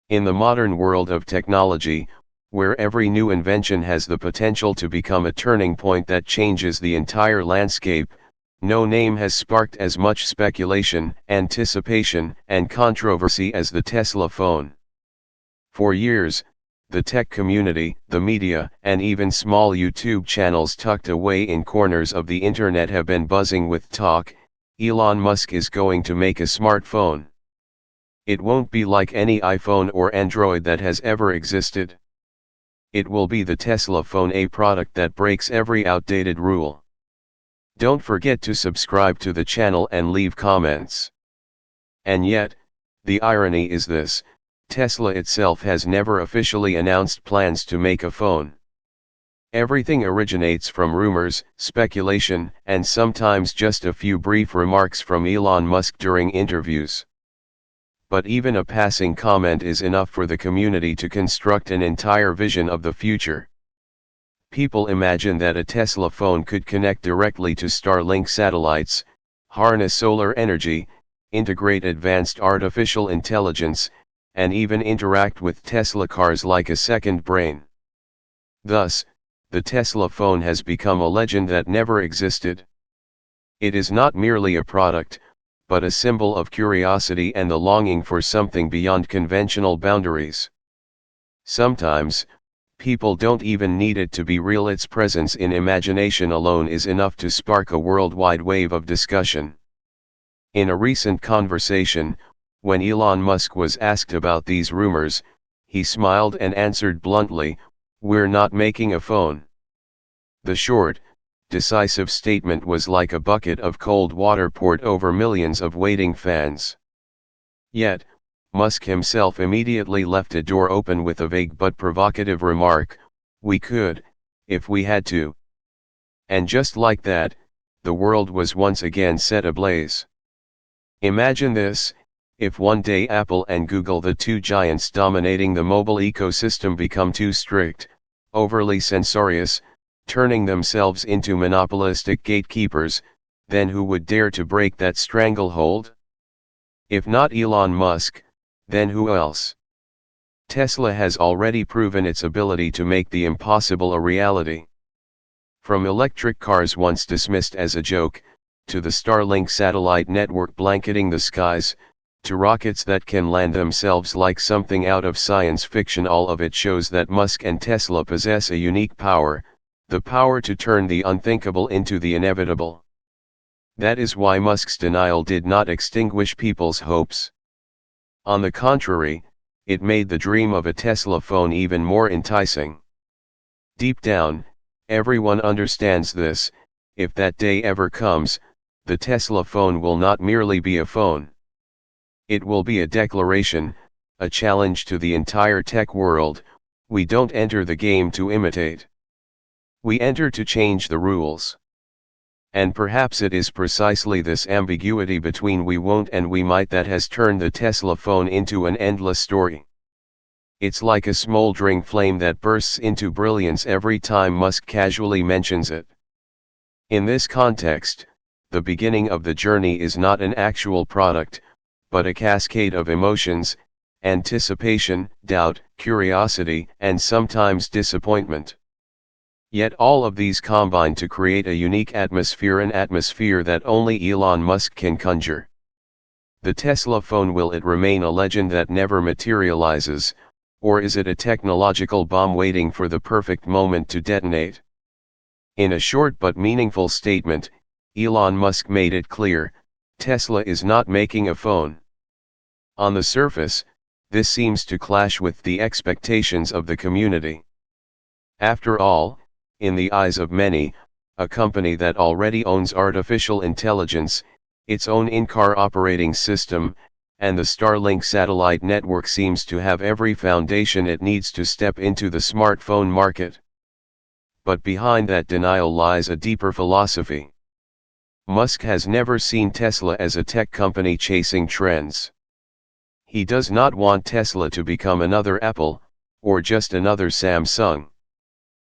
In the modern world of technology, where every new invention has the potential to become a turning point that changes the entire landscape, no name has sparked as much speculation, anticipation, and controversy as the Tesla phone. For years, the tech community, the media, and even small YouTube channels tucked away in corners of the internet have been buzzing with talk. Elon Musk is going to make a smartphone. It won't be like any iPhone or Android that has ever existed. It will be the Tesla phone, a product that breaks every outdated rule. Don't forget to subscribe to the channel and leave comments. And yet, the irony is this: Tesla itself has never officially announced plans to make a phone. Everything originates from rumors, speculation, and sometimes just a few brief remarks from Elon Musk during interviews. But even a passing comment is enough for the community to construct an entire vision of the future. People imagine that a Tesla phone could connect directly to Starlink satellites, harness solar energy, integrate advanced artificial intelligence, and even interact with Tesla cars like a second brain. Thus, the Tesla phone has become a legend that never existed. It is not merely a product, but a symbol of curiosity and the longing for something beyond conventional boundaries. Sometimes, people don't even need it to be real. Its presence in imagination alone is enough to spark a worldwide wave of discussion. In a recent conversation, when Elon Musk was asked about these rumors, he smiled and answered bluntly, "We're not making a phone." The short, decisive statement was like a bucket of cold water poured over millions of waiting fans. Yet, Musk himself immediately left a door open with a vague but provocative remark, "We could, if we had to." And just like that, the world was once again set ablaze. Imagine this: if one day Apple and Google, the two giants dominating the mobile ecosystem, become too strict, overly censorious, turning themselves into monopolistic gatekeepers, then who would dare to break that stranglehold? If not Elon Musk, then who else? Tesla has already proven its ability to make the impossible a reality. From electric cars once dismissed as a joke, to the Starlink satellite network blanketing the skies, to rockets that can land themselves like something out of science fiction, all of it shows that Musk and Tesla possess a unique power, the power to turn the unthinkable into the inevitable. That is why Musk's denial did not extinguish people's hopes. On the contrary, it made the dream of a Tesla phone even more enticing. Deep down, everyone understands this: if that day ever comes, the Tesla phone will not merely be a phone. It will be a declaration, a challenge to the entire tech world: we don't enter the game to imitate. We enter to change the rules. And perhaps it is precisely this ambiguity between we won't and we might that has turned the Tesla phone into an endless story. It's like a smoldering flame that bursts into brilliance every time Musk casually mentions it. In this context, the beginning of the journey is not an actual product, but a cascade of emotions: anticipation, doubt, curiosity, and sometimes disappointment. Yet all of these combine to create a unique atmosphere, an atmosphere that only Elon Musk can conjure. The Tesla phone, will it remain a legend that never materializes, or is it a technological bomb waiting for the perfect moment to detonate? In a short but meaningful statement, Elon Musk made it clear: Tesla is not making a phone. On the surface, this seems to clash with the expectations of the community. After all, in the eyes of many, a company that already owns artificial intelligence, its own in-car operating system, and the Starlink satellite network seems to have every foundation it needs to step into the smartphone market. But behind that denial lies a deeper philosophy. Musk has never seen Tesla as a tech company chasing trends. He does not want Tesla to become another Apple, or just another Samsung.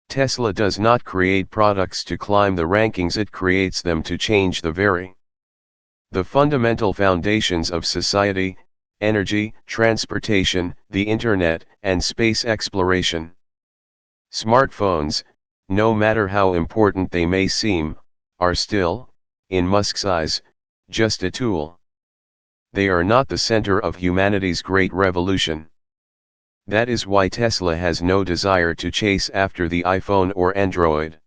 Tesla does not create products to climb the rankings, it creates them to change the fundamental foundations of society, energy, transportation, the internet, and space exploration. Smartphones, no matter how important they may seem, are still, in Musk's eyes, just a tool. They are not the center of humanity's great revolution. That is why Tesla has no desire to chase after the iPhone or Android.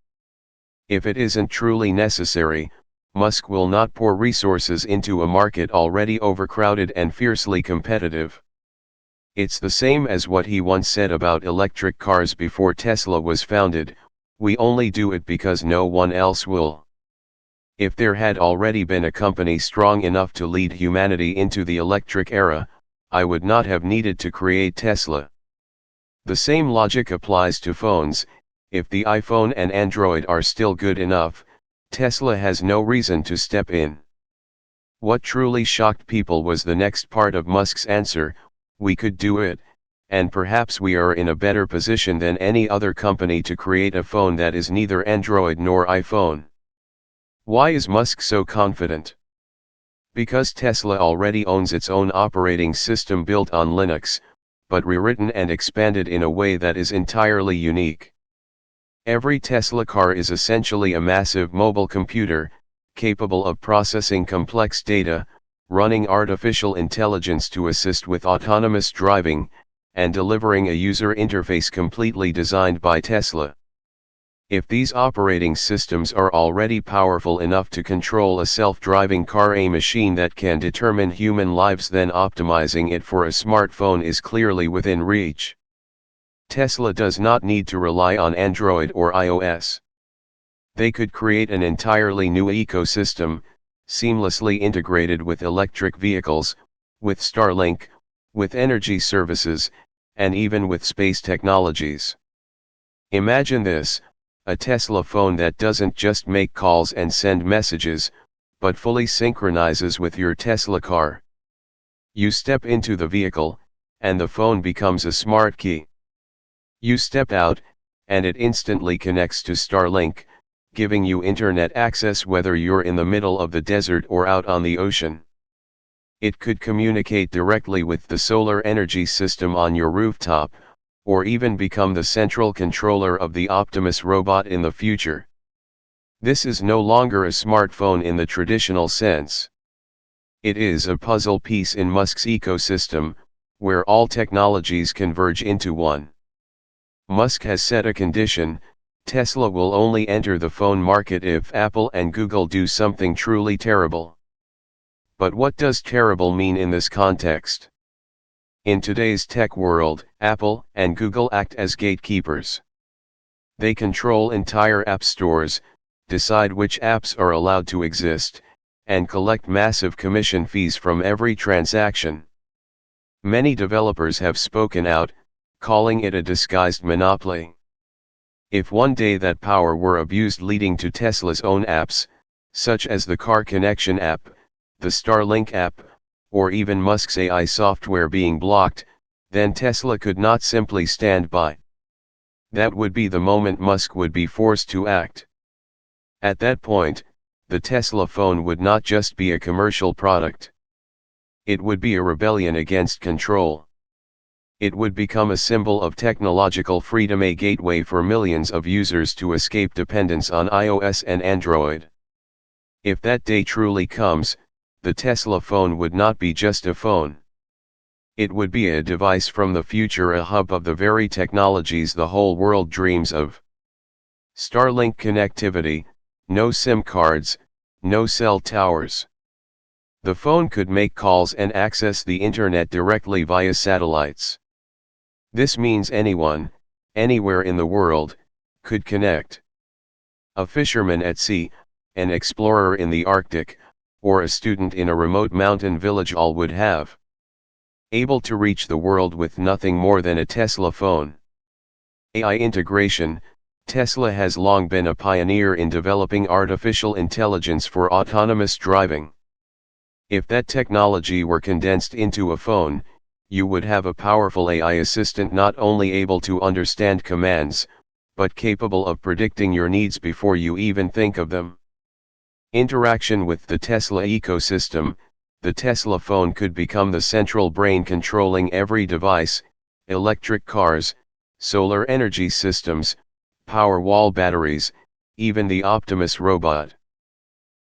If it isn't truly necessary, Musk will not pour resources into a market already overcrowded and fiercely competitive. It's the same as what he once said about electric cars before Tesla was founded: we only do it because no one else will. If there had already been a company strong enough to lead humanity into the electric era, I would not have needed to create Tesla. The same logic applies to phones. If the iPhone and Android are still good enough, Tesla has no reason to step in. What truly shocked people was the next part of Musk's answer: we could do it, and perhaps we are in a better position than any other company to create a phone that is neither Android nor iPhone. Why is Musk so confident? Because Tesla already owns its own operating system built on Linux, but rewritten and expanded in a way that is entirely unique. Every Tesla car is essentially a massive mobile computer, capable of processing complex data, running artificial intelligence to assist with autonomous driving, and delivering a user interface completely designed by Tesla. If these operating systems are already powerful enough to control a self-driving car, a machine that can determine human lives, then optimizing it for a smartphone is clearly within reach. Tesla does not need to rely on Android or iOS. They could create an entirely new ecosystem, seamlessly integrated with electric vehicles, with Starlink, with energy services, and even with space technologies. Imagine this: a Tesla phone that doesn't just make calls and send messages, but fully synchronizes with your Tesla car. You step into the vehicle, and the phone becomes a smart key. You step out, and it instantly connects to Starlink, giving you internet access whether you're in the middle of the desert or out on the ocean. It could communicate directly with the solar energy system on your rooftop, or even become the central controller of the Optimus robot in the future. This is no longer a smartphone in the traditional sense. It is a puzzle piece in Musk's ecosystem, where all technologies converge into one. Musk has set a condition: Tesla will only enter the phone market if Apple and Google do something truly terrible. But what does terrible mean in this context? In today's tech world, Apple and Google act as gatekeepers. They control entire app stores, decide which apps are allowed to exist, and collect massive commission fees from every transaction. Many developers have spoken out, calling it a disguised monopoly. If one day that power were abused, leading to Tesla's own apps, such as the Car Connection app, the Starlink app, or even Musk's AI software being blocked, then Tesla could not simply stand by. That would be the moment Musk would be forced to act. At that point, the Tesla phone would not just be a commercial product. It would be a rebellion against control. It would become a symbol of technological freedom, a gateway for millions of users to escape dependence on iOS and Android. If that day truly comes, the Tesla phone would not be just a phone. It would be a device from the future, a hub of the very technologies the whole world dreams of. Starlink connectivity, no SIM cards, no cell towers. The phone could make calls and access the internet directly via satellites. This means anyone, anywhere in the world, could connect. A fisherman at sea, an explorer in the Arctic, or a student in a remote mountain village all would have able to reach the world with nothing more than a Tesla phone. AI integration. Tesla has long been a pioneer in developing artificial intelligence for autonomous driving. If that technology were condensed into a phone, you would have a powerful AI assistant not only able to understand commands, but capable of predicting your needs before you even think of them. Interaction with the Tesla ecosystem. the Tesla phone could become the central brain controlling every device: electric cars, solar energy systems, Powerwall batteries, even the Optimus robot.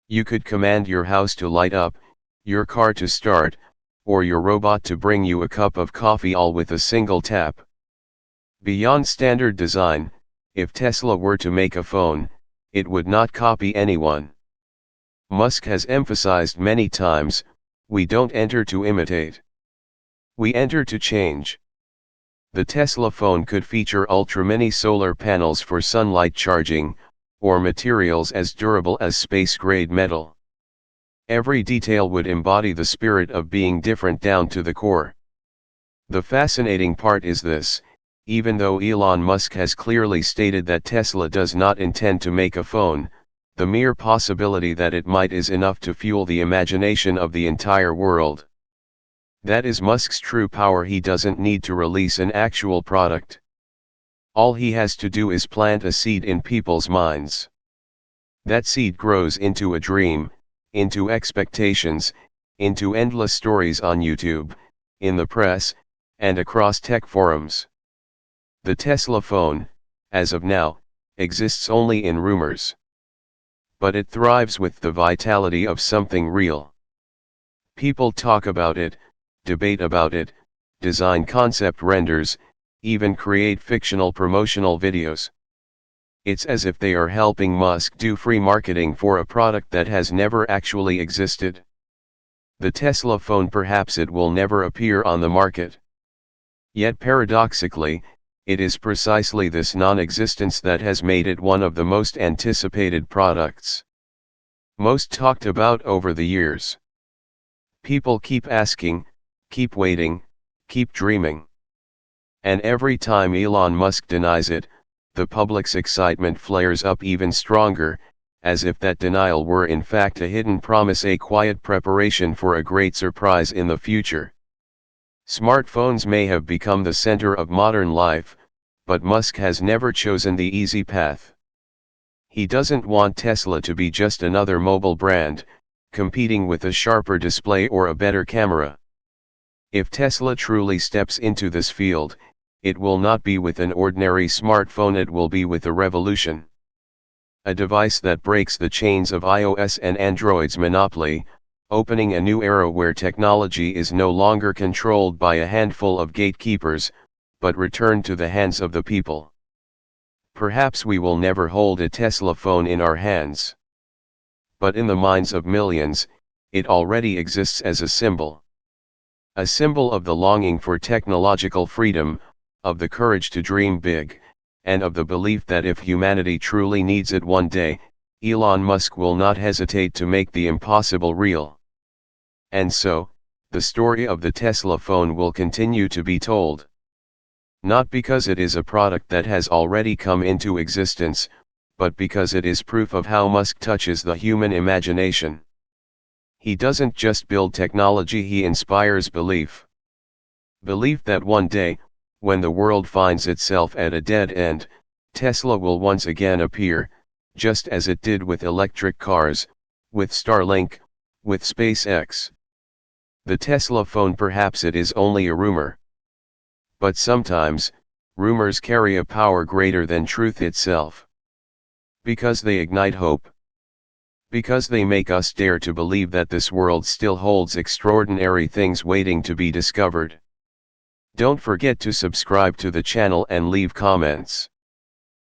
You could command your house to light up, your car to start, or your robot to bring you a cup of coffee, all with a single tap. Beyond standard design, if Tesla were to make a phone, it would not copy anyone. Musk has emphasized many times, we don't enter to imitate. We enter to change. The Tesla phone could feature ultra-mini solar panels for sunlight charging, or materials as durable as space-grade metal. Every detail would embody the spirit of being different down to the core. The fascinating part is this: even though Elon Musk has clearly stated that Tesla does not intend to make a phone, the mere possibility that it might is enough to fuel the imagination of the entire world. That is Musk's true power. He doesn't need to release an actual product. All he has to do is plant a seed in people's minds. That seed grows into a dream, into expectations, into endless stories on YouTube, in the press, and across tech forums. The Tesla phone, as of now, exists only in rumors. But it thrives with the vitality of something real. People talk about it, debate about it, design concept renders, even create fictional promotional videos. It's as if they are helping Musk do free marketing for a product that has never actually existed. The Tesla phone, perhaps it will never appear on the market. Yet paradoxically, it is precisely this non-existence that has made it one of the most anticipated products. Most talked about over the years. People keep asking, keep waiting, keep dreaming. And every time Elon Musk denies it, the public's excitement flares up even stronger, as if that denial were in fact a hidden promise, a quiet preparation for a great surprise in the future. Smartphones may have become the center of modern life, but Musk has never chosen the easy path. He doesn't want Tesla to be just another mobile brand, competing with a sharper display or a better camera. If Tesla truly steps into this field, it will not be with an ordinary smartphone, it will be with a revolution. A device that breaks the chains of iOS and Android's monopoly, opening a new era where technology is no longer controlled by a handful of gatekeepers, but returned to the hands of the people. Perhaps we will never hold a Tesla phone in our hands. But in the minds of millions, it already exists as a symbol. A symbol of the longing for technological freedom, of the courage to dream big, and of the belief that if humanity truly needs it one day, Elon Musk will not hesitate to make the impossible real. And so, the story of the Tesla phone will continue to be told. Not because it is a product that has already come into existence, but because it is proof of how Musk touches the human imagination. He doesn't just build technology, he inspires belief. Belief that one day, when the world finds itself at a dead end, Tesla will once again appear, just as it did with electric cars, with Starlink, with SpaceX. The Tesla phone, perhaps it is only a rumor. But sometimes, rumors carry a power greater than truth itself. Because they ignite hope. Because they make us dare to believe that this world still holds extraordinary things waiting to be discovered. Don't forget to subscribe to the channel and leave comments.